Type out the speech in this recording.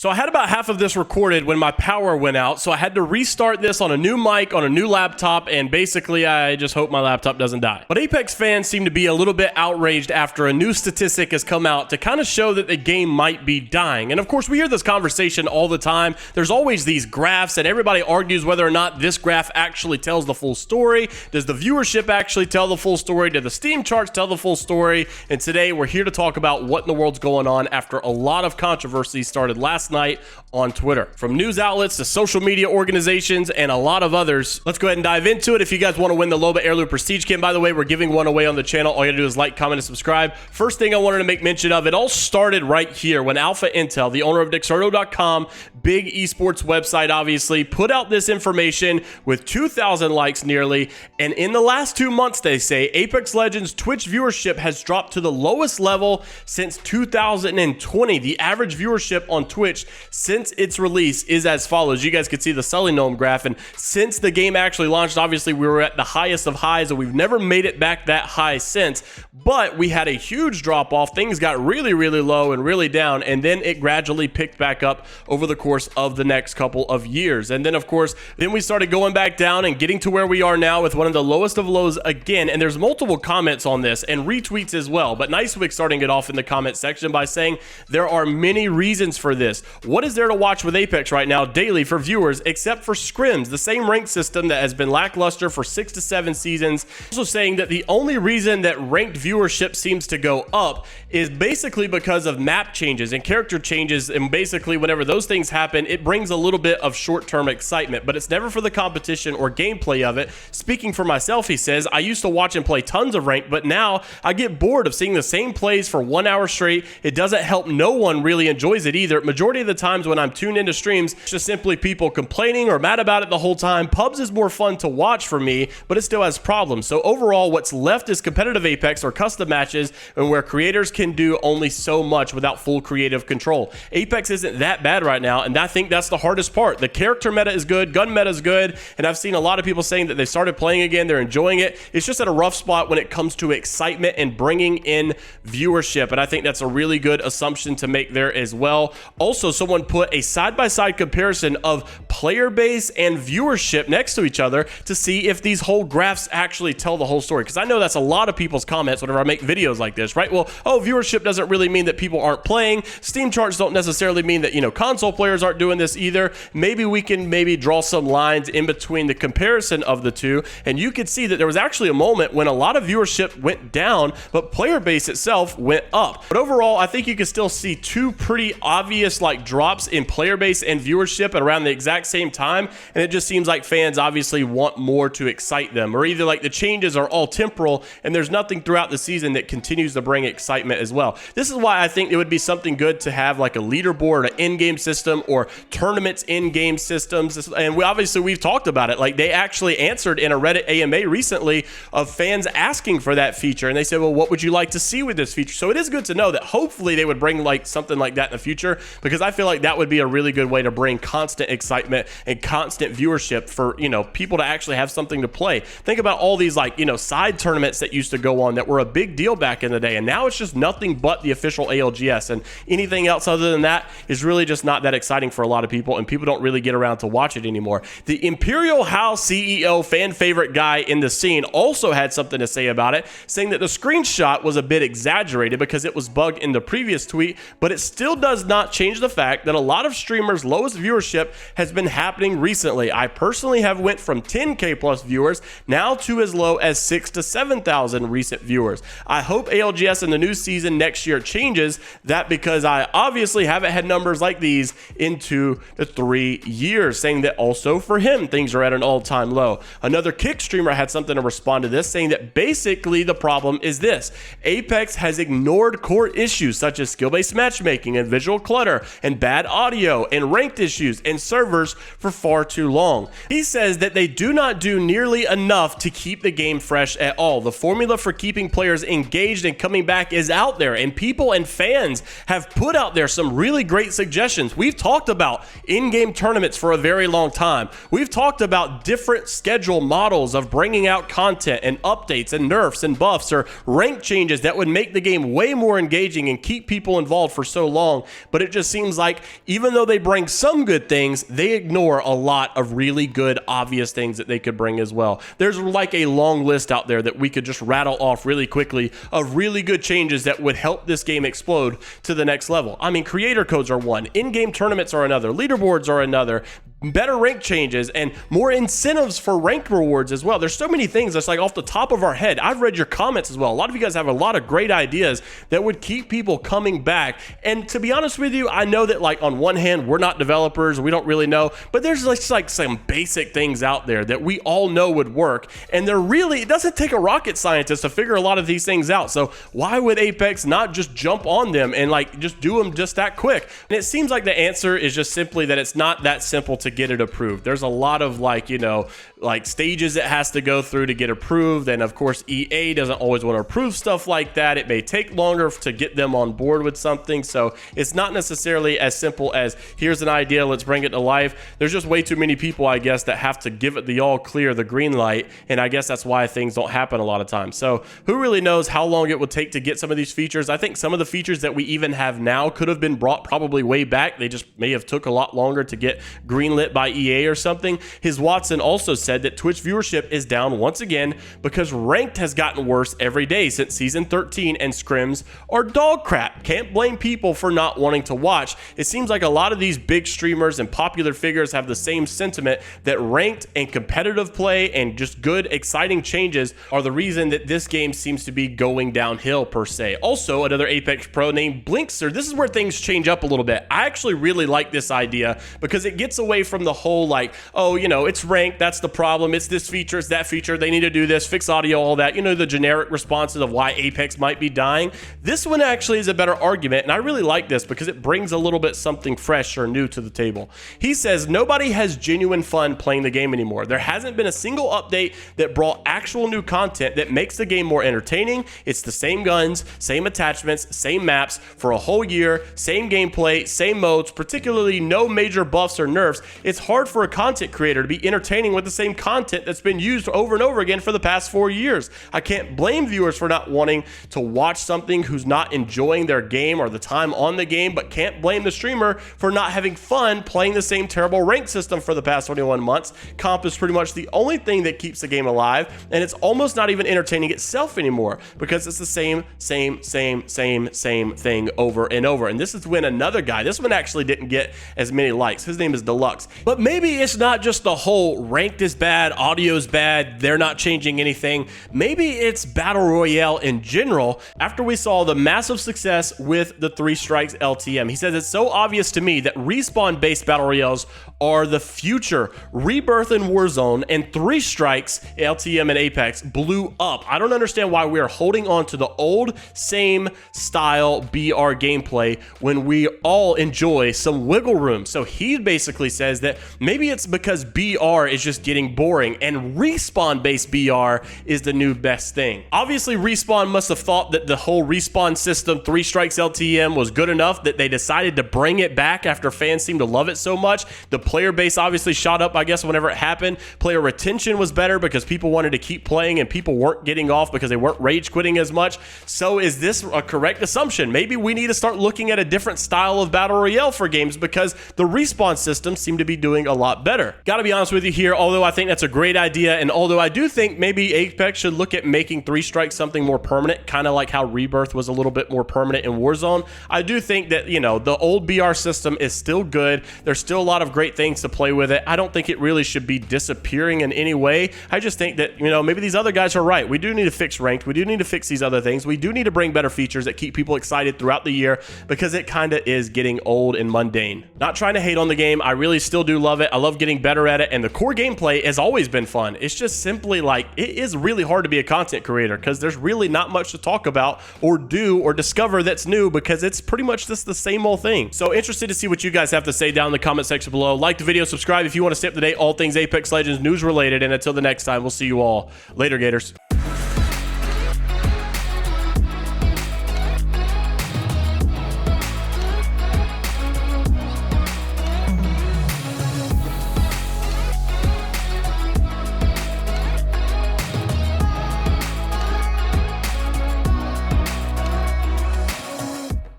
So I had about half of this recorded when my power went out, so I had to restart this on a new mic, on a new laptop, and basically I just hope my laptop doesn't die. But Apex fans seem to be a little bit outraged after a new statistic has come out to kind of show that the game might be dying. And of course, we hear this conversation all the time. There's always these graphs, and everybody argues whether or not this graph actually tells the full story. Does the viewership actually tell the full story? Do the Steam charts tell the full story? And today, we're here to talk about what in the world's going on after a lot of controversy started last night on Twitter. From news outlets to social media organizations and a lot of others. Let's go ahead and dive into it. If you guys want to win the Loba Heirloom Prestige Kit, by the way, we're giving one away on the channel. All you gotta do is like, comment, and subscribe. First thing I wanted to make mention of, it all started right here when Alpha Intel, the owner of Dexerto.com, big esports website, obviously, put out this information with 2,000 likes nearly. And in the last 2 months, they say, Apex Legends Twitch viewership has dropped to the lowest level since 2020. The average viewership on Twitch since its release is as follows. You guys can see the Sully Gnome graph, and since the game actually launched, obviously we were at the highest of highs, and we've never made it back that high since, but we had a huge drop off. Things got really low and really down, and then it gradually picked back up over the course of the next couple of years. And then of course, then we started going back down and getting to where we are now with one of the lowest of lows again. And there's multiple comments on this and retweets as well, but Nicewick starting it off in the comment section by saying there are many reasons for this. What is there to watch with Apex right now daily for viewers except for scrims, the same rank system that has been lackluster for 6 to 7 seasons? Also saying that the only reason that ranked viewership seems to go up is basically because of map changes and character changes, and basically whenever those things happen, it brings a little bit of short-term excitement, but it's never for the competition or gameplay of it. Speaking for myself, he says, I used to watch and play tons of ranked, but now I get bored of seeing the same plays for 1 hour straight. It doesn't help. No one really enjoys it either. Majority of the times when I'm tuned into streams, it's just simply people complaining or mad about it the whole time. Pubs is more fun to watch for me, but it still has problems. So overall, what's left is competitive Apex or custom matches, and where creators can do only so much without full creative control. Apex isn't that bad right now, and I think that's the hardest part. The character meta is good, gun meta is good, and I've seen a lot of people saying that they started playing again, they're enjoying it. It's just at a rough spot when it comes to excitement and bringing in viewership, and I think that's a really good assumption to make there as well. Also, someone put a side-by-side comparison of player base and viewership next to each other to see if these whole graphs actually tell the whole story, because I know that's a lot of people's comments whenever I make videos like this, right? Well, oh, viewership doesn't really mean that people aren't playing. Steam charts don't necessarily mean that, you know, console players aren't doing this either. Maybe we can draw some lines in between the comparison of the two, and you could see that there was actually a moment when a lot of viewership went down, but player base itself went up. But overall, I think you can still see two pretty obvious drops in player base and viewership at around the exact same time, and it just seems like fans obviously want more to excite them, or either the changes are all temporal and there's nothing throughout the season that continues to bring excitement as well. This is why I think it would be something good to have a leaderboard, an in-game system, or tournaments in-game systems. And we've talked about it. They actually answered in a Reddit AMA recently of fans asking for that feature, and they said, well, what would you like to see with this feature? So it is good to know that hopefully they would bring something like that in the future, because I feel like that would be a really good way to bring constant excitement and constant viewership for, people to actually have something to play. Think about all these side tournaments that used to go on that were a big deal back in the day, and now it's just nothing but the official ALGS, and anything else other than that is really just not that exciting for a lot of people, and people don't really get around to watch it anymore. The Imperial House CEO, fan favorite guy in the scene, also had something to say about it, saying that the screenshot was a bit exaggerated because it was bugged in the previous tweet, but it still does not change the fact that a lot of streamers' lowest viewership has been happening recently. I personally have went from 10K plus viewers now to as low as 6,000 to 7,000 recent viewers. I hope ALGS in the new season next year changes that, because I obviously haven't had numbers like these into the 3 years, saying that also for him things are at an all-time low. Another Kick streamer had something to respond to this, saying that basically the problem is this: Apex has ignored core issues such as skill-based matchmaking and visual clutter and bad audio and ranked issues and servers for far too long. He says that they do not do nearly enough to keep the game fresh at all. The formula for keeping players engaged and coming back is out there, and people and fans have put out there some really great suggestions. We've talked about in-game tournaments for a very long time. We've talked about different schedule models of bringing out content and updates and nerfs and buffs or rank changes that would make the game way more engaging and keep people involved for so long, but it just seems seems like even though they bring some good things, they ignore a lot of really good, obvious things that they could bring as well. There's like a long list out there that we could just rattle off really quickly of really good changes that would help this game explode to the next level. I mean, creator codes are one, in-game tournaments are another, leaderboards are another, better rank changes, and more incentives for rank rewards as well. There's so many things that's like off the top of our head. I've read your comments as well. A lot of you guys have a lot of great ideas that would keep people coming back. And to be honest with you, I know that like on one hand, we're not developers, we don't really know, but there's like some basic things out there that we all know would work. And they're really, it doesn't take a rocket scientist to figure a lot of these things out. So why would Apex not just jump on them and like just do them just that quick? And it seems like the answer is just simply that it's not that simple to get it approved. There's a lot of like, you know, like stages it has to go through to get approved. And of course, EA doesn't always want to approve stuff like that. It may take longer to get them on board with something. So it's not necessarily as simple as here's an idea, let's bring it to life. There's just way too many people, I guess, that have to give it the all clear, the green light. And I guess that's why things don't happen a lot of times. So who really knows how long it would take to get some of these features? I think some of the features that we even have now could have been brought probably way back. They just may have took a lot longer to get greenlit by EA or something. His Watson also said that Twitch viewership is down once again because ranked has gotten worse every day since season 13 and scrims are dog crap. Can't blame people for not wanting to watch. It seems like a lot of these big streamers and popular figures have the same sentiment that ranked and competitive play and just good, exciting changes are the reason that this game seems to be going downhill per se. Also, another Apex Pro named Blinkster. This is where things change up a little bit. I actually really like this idea because it gets away from the whole like, oh, you know, it's ranked, that's the problem, it's this feature, it's that feature, they need to do this, fix audio, all that, you know, the generic responses of why Apex might be dying. This one actually is a better argument, and I really like this because it brings a little bit something fresh or new to the table. He says nobody has genuine fun playing the game anymore. There hasn't been a single update that brought actual new content that makes the game more entertaining. It's the same guns, same attachments, same maps for a whole year, same gameplay, same modes, particularly no major buffs or nerfs. It's hard for a content creator to be entertaining with the same content that's been used over and over again for the past 4 years. I can't blame viewers for not wanting to watch something who's not enjoying their game or the time on the game, but can't blame the streamer for not having fun playing the same terrible rank system for the past 21 months. Comp is pretty much the only thing that keeps the game alive, and it's almost not even entertaining itself anymore because it's the same thing over and over. And this is when another guy, this one actually didn't get as many likes. His name is Deluxe. But maybe it's not just the whole ranked is bad, audio's bad, they're not changing anything. Maybe it's Battle Royale in general after we saw the massive success with the 3 Strikes LTM. He says it's so obvious to me that respawn-based Battle Royales are the future. Rebirth and Warzone and 3 Strikes LTM and Apex blew up. I don't understand why we are holding on to the old same style BR gameplay when we all enjoy some wiggle room. So he basically says that maybe it's because BR is just getting boring and respawn-based BR is the new best thing. Obviously, Respawn must have thought that the whole respawn system 3 Strikes LTM was good enough that they decided to bring it back after fans seemed to love it so much. The player base obviously shot up, I guess, whenever it happened. Player retention was better because people wanted to keep playing and people weren't getting off because they weren't rage quitting as much. So is this a correct assumption? Maybe we need to start looking at a different style of Battle Royale for games because the respawn systems seem to be doing a lot better. Gotta be honest with you here, although I think that's a great idea, and although I do think maybe Apex should look at making 3 Strikes something more permanent, kind of like how Rebirth was a little bit more permanent in Warzone, I do think that, you know, the old BR system is still good. There's still a lot of great things to play with it. I don't think it really should be disappearing in any way. I just think that, you know, maybe these other guys are right. We do need to fix ranked. We do need to fix these other things. We do need to bring better features that keep people excited throughout the year because it kind of is getting old and mundane. Not trying to hate on the game. I really still do love it. I love getting better at it, and the core gameplay has always been fun. It's just simply like, it is really hard to be a content creator because there's really not much to talk about or do or discover that's new because it's pretty much just the same old thing. So interested to see what you guys have to say down in the comment section below. Like the video, subscribe if you want to stay up to date all things Apex Legends news related, and until the next time, we'll see you all later, Gators.